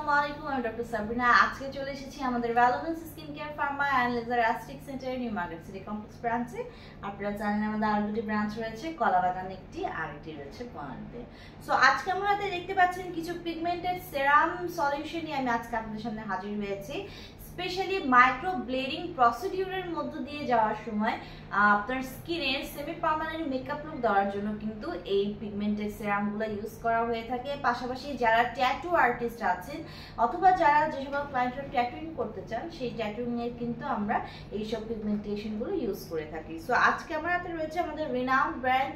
আসসালামু আলাইকুম, আমি ডক্টর সাবরিনা। আজকে চলে এসেছি আমাদের ভ্যালোভেন্স skin care pharma and laser aesthetic centre new market city complex ব্রাঞ্চে। আপনারা জানেন আমাদের আরো দুটি ব্রাঞ্চ রয়েছে, কলাবাগানে একটি আর একটি রয়েছে পয়েন্টে। সো আজকে আমরা দেখতে পাচ্ছেন কিছু পিগমেন্টেড সেরাম সলিউশন নিয়ে আমি আজকে আপনাদের সামনে হাজির হয়েছি। স্পেশালি মাইক্রো ব্লেডিং প্রসিডিউরের মধ্য দিয়ে যাওয়ার সময় আপনার স্কিনে সেমি পার্মানেন্ট মেকআপ লুক দেওয়ার জন্য কিন্তু এই পিগমেন্টেড সেরামগুলো ইউজ করা হয়ে থাকে। পাশাপাশি যারা ট্যাটু আর্টিস্ট আছেন অথবা যারা যে সকল ক্লায়েন্টরা ট্যাটুইং করতে চান সেই ট্যাটুইং এর কিন্তু আমরা এইসব পিগমেন্টেশনগুলো ইউজ করে থাকি। সো আজকে আমার হাতে রয়েছে আমাদের রিনাউন্ড ব্র্যান্ড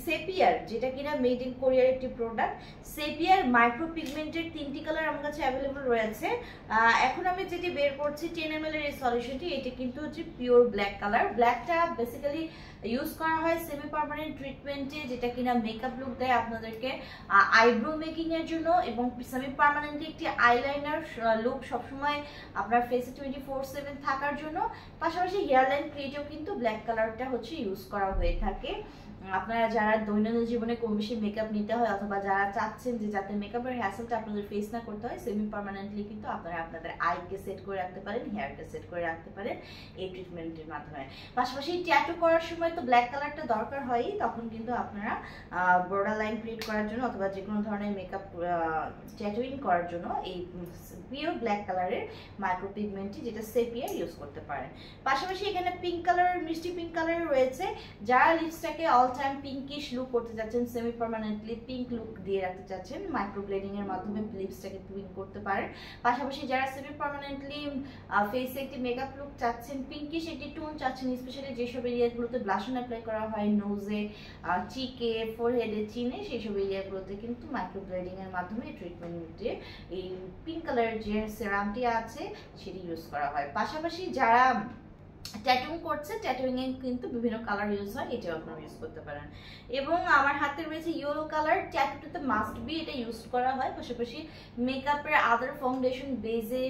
সেপিয়ার, যেটা কিনা মেড ইন কোরিয়ার একটি প্রোডাক্ট। সেপিয়ার মাইক্রো পিগমেন্টের 3টি কালার আমার কাছে অ্যাভেলেবল রয়েছে। এখন আমি যেটি বের করছি 10 ml এর এই সলিউশনটি, এটি কিন্তু হচ্ছে পিওর ব্ল্যাক কালার। ব্ল্যাকটা বেসিক্যালি ইউজ করা হয় সেমি পার্মানেন্ট ট্রিটমেন্টে, যেটা কিনা মেকআপ লুক দেয় আপনাদেরকে আইব্রো মেকিং এর জন্য, এবং সেমি পার্মানেন্টলি একটি আইলাইনার লুক সবসময় আপনার ফেসে 24/7 থাকার জন্য। পাশাপাশি হেয়ার লাইন ক্রিয়েটেও কিন্তু ব্ল্যাক কালারটা হচ্ছে ইউজ করা হয়ে থাকে। আপনারা যারা দৈনন্দিন জীবনে কম বেশি মেকআপ নিতে হয় অথবা যারা চাচ্ছেন যে যাতে মেকআপের হ্যাসেলটা আপনাদের ফেস না করতে হয়, সেমি পার্মানেন্টলি কিন্তু আপনারা আপনাদের আইকে সেট করে রাখতে পারেন, হেয়ারকে সেট করে রাখতে পারেন এই ট্রিটমেন্টের মাধ্যমে। পাশাপাশি ট্যাটু করার সময় তো ব্ল্যাক কালারটা দরকার হয়ই, তখন কিন্তু আপনারা বর্ডার লাইন ক্রিয়েট করার জন্য অথবা যে কোনো ধরনের মেকআপ ট্যাটুইং করার জন্য এই পিওর ব্ল্যাক কালারের মাইক্রো পিগমেন্টটি যেটা সেপিয়ার ইউজ করতে পারেন। পাশাপাশি এখানে পিঙ্ক কালার, মিষ্টি পিঙ্ক কালার রয়েছে। যারা লিপসটাকে অল টাইম পিঙ্কিশ লুক করতে চাচ্ছেন, সেমি পার্মানেন্টলি পিঙ্ক লুক দিয়ে রাখতে চাচ্ছেন, মাইক্রো ব্লেডিং এর মাধ্যমে লিপসটাকে পিঙ্ক করতে পারেন। পাশাপাশি যারা সেমি পার্মানেন্টলি ফেসে একটি মেকআপ লুক চাচ্ছেন, পিঙ্কিশ একটি টোন চাচ্ছেন, স্পেশালি যেসব এরিয়াগুলোতে ব্লাশন অ্যাপ্লাই করা হয়, নোজে, চিকে, ফোরহেডে, চিনে, সেই সব এরিয়াগুলোতে কিন্তু মাইক্রো ব্লেডিং এর মাধ্যমে ট্রিটমেন্টে এই পিঙ্ক কালারের যে সেরামটি আছে সেটি ইউজ করা হয়। পাশাপাশি যারা ট্যাটুইং করছে, ট্যাটুইং এ কিন্তু বিভিন্ন কালার ইউজ হয়, এটাও আপনারা ইউজ করতে পারেন। এবং আমার হাতে রয়েছে ইয়েলো কালার, ট্যাটুতে মাস্ট বি এটা ইউজ করা হয়। পাশাপাশি মেকআপের আদার ফাউন্ডেশন বেজে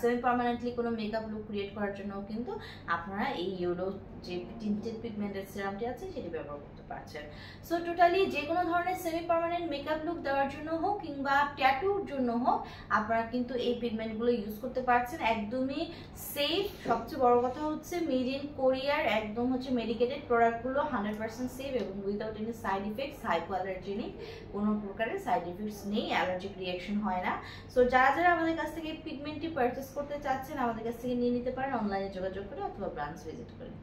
সেমি পার্মানেন্টলি কোনো মেকআপ লুক ক্রিয়েট করার জন্য কিন্তু আপনারা এই ইয়েলো যে টিন্টেড পিগমেন্টেড সিরামটি আছে সেটি ব্যবহার করতে পারছেন। সো টোটালি যে কোনো ধরনের সেমি পার্মানেন্ট মেকআপ লুক দেওয়ার জন্য হোক কিংবা ট্যাটুর জন্য হোক আপনারা কিন্তু এই পিগমেন্টগুলো ইউজ করতে পারছেন। একদমই সেফ, সবচেয়ে বড় কথা হচ্ছে মেড ইন কোরিয়ার, একদম হচ্ছে মেডিকেটেড প্রোডাক্টগুলো 100% সেফ এবং without any side effects, hypoallergenic, কোনো প্রকারের সাইড ইফেক্টস নেই, অ্যালার্জিক রিয়াকশন হয় না। সো যারা যারা আমাদের কাছ থেকে পিগমেন্টটি পারচেস করতে চাচ্ছেন আমাদের কাছ থেকে নিয়ে নিতে পারেন অনলাইনে যোগাযোগ করে অথবা ব্রাঞ্চ ভিজিট করে।